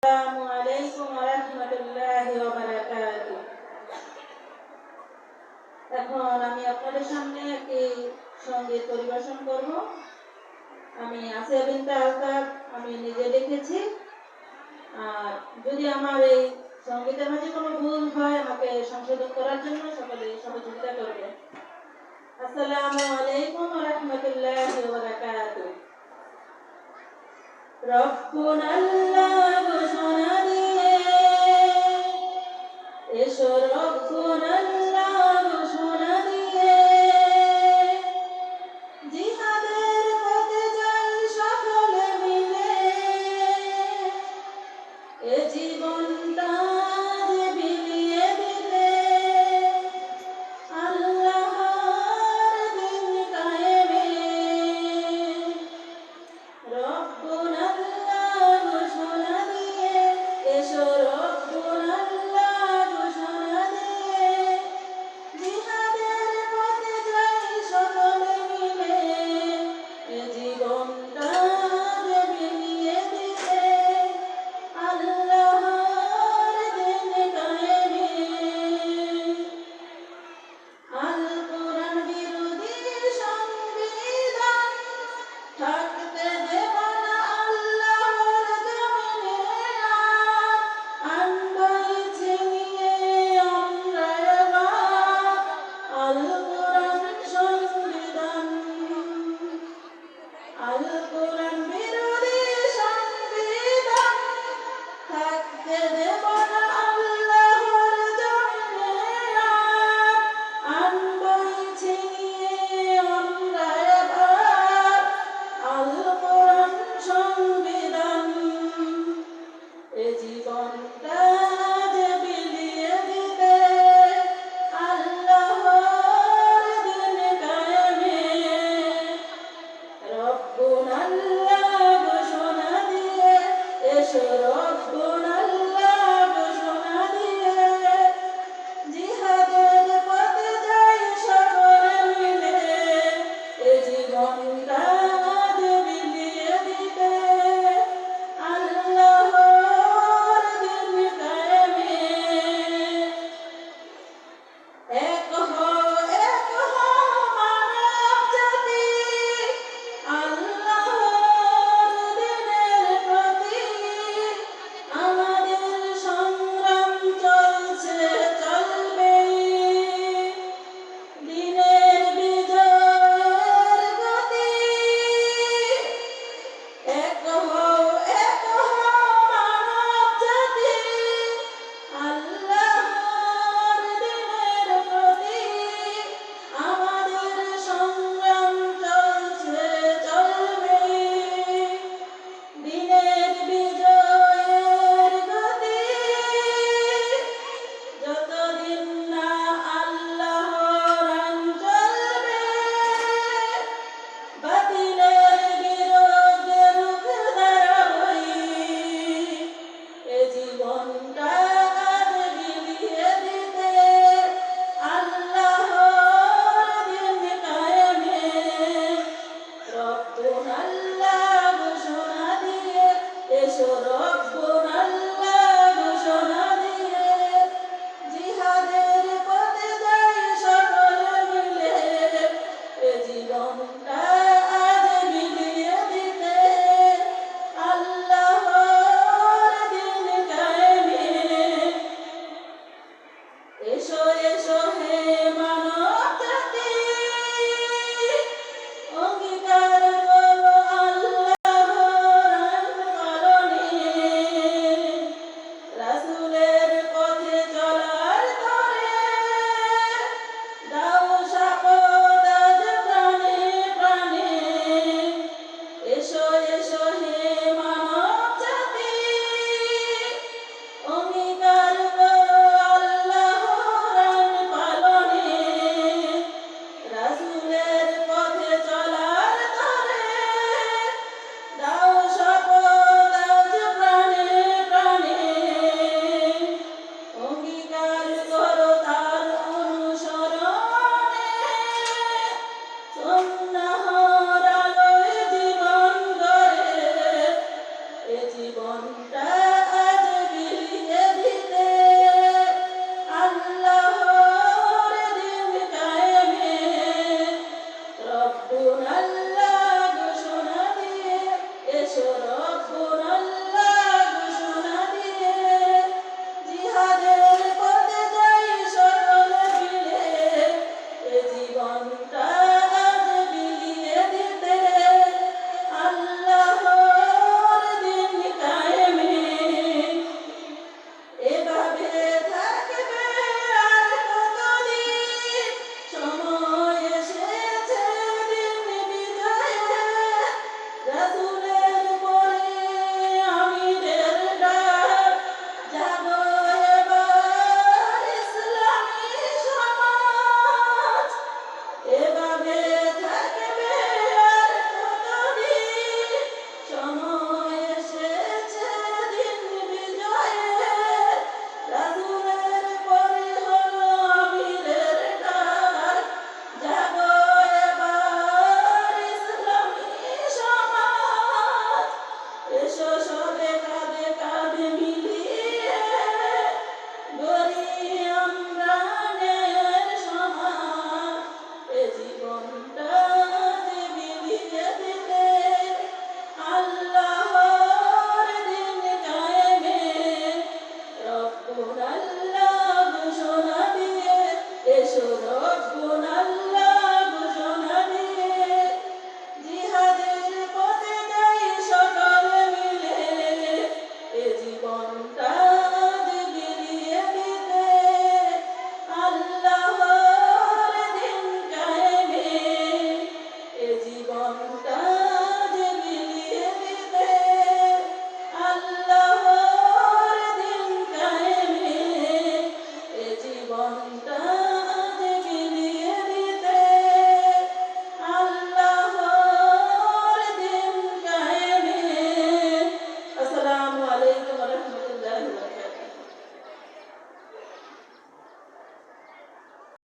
আসসালামু আলাইকুম ওয়া রাহমাতুল্লাহি ওয়া বারাকাতুহু। এখন আমি আপনাদের সামনে একটি সঙ্গীত পরিবেশন করব। আমি আসিয়া বিনতে আলতাফ, আমি নিজে লিখেছি। আর যদি আমার এই সঙ্গীতের মাঝে কোনো ভুল হয় আমাকে সংশোধন করার জন্য সকলে সহযোগিতা করবেন। আসসালামু আলাইকুম ওয়া রাহমাতুল্লাহি ওয়া বারাকাতুহু। রব্বুল আল্লাহ ঘোষণা দিয়ে এসো, রব্বুল আল্লাহ ঘোষণা দিয়ে জিহাদের পথে যাই সকলে মিলে। এ জীবনটা যে বিলিয়ে দিলে আল্লাহর দিন কায়েমে। রব্বুল আল্লাহ ঘোষণা দিয়ে এসো, রব্বুল আল্লাহ ঘোষণা দিয়ে জিহাদের পথে যাই সকলে মিলে। এ জীবনটা যে বিলিয়ে দিলে আল্লাহর দিন কায়েমে। আল কোরআন বিরোধী সংবিধান থাকতে দেব না আল্লাহর জমিনে। আনবই ছিনিয়ে আমরা এবার আল কোরআন সংবিধান। আল কোরআন বিরোধী সংবিধান থাকতে দেব না আল্লাহর জমিনে। আনবই ছিনিয়ে আমরা এবার আল কোরআন সংবিধান। এ জীবনটা যে বিলিয়ে দিলে আল্লাহর দিন কায়েমে। রব্বুল আল্লাহ ঘোষণা দিয়ে এসো, রব্বুল আল্লাহ ঘোষণা দিয়ে জিহাদের পথে যাই সকলে মিলে। এ জীবনটা যে বিলিয়ে দিলে আল্লাহর দিন কায়েমে। এক হও মানব জাতি আল্লাহর দিনের প্রতি। আমাদের সংগ্রাম চলছে চলবেই, দিনের বিজয়ের গতি। এক হও মানব জাতি আল্লাহর দিনের প্রতি। আমাদের সংগ্রাম চলছে চলবেই, দিনের বিজয়ের গতি। যতদিন না আল্লাহর আইন চলবে বাতিলের বিরুদ্ধে রুখে দাঁড়াবই। এ জীবনটা যে বিলিয়ে দিতে আল্লাহর দিন কায়েমে। রব্বুল আল্লাহ ঘোষণা দিয়ে এসো, রব্বুল আল্লাহ ঘোষণা দিয়ে জিহাদের পথে যাই সকলে মিলে। এ জীবনটা আজ বিলিয়ে দিতে আল্লাহর দিন কায়েমে। এসো এসো হে মানব জাতি, অঙ্গীকার করো আল্লাহর আইন পালনে। সন্তান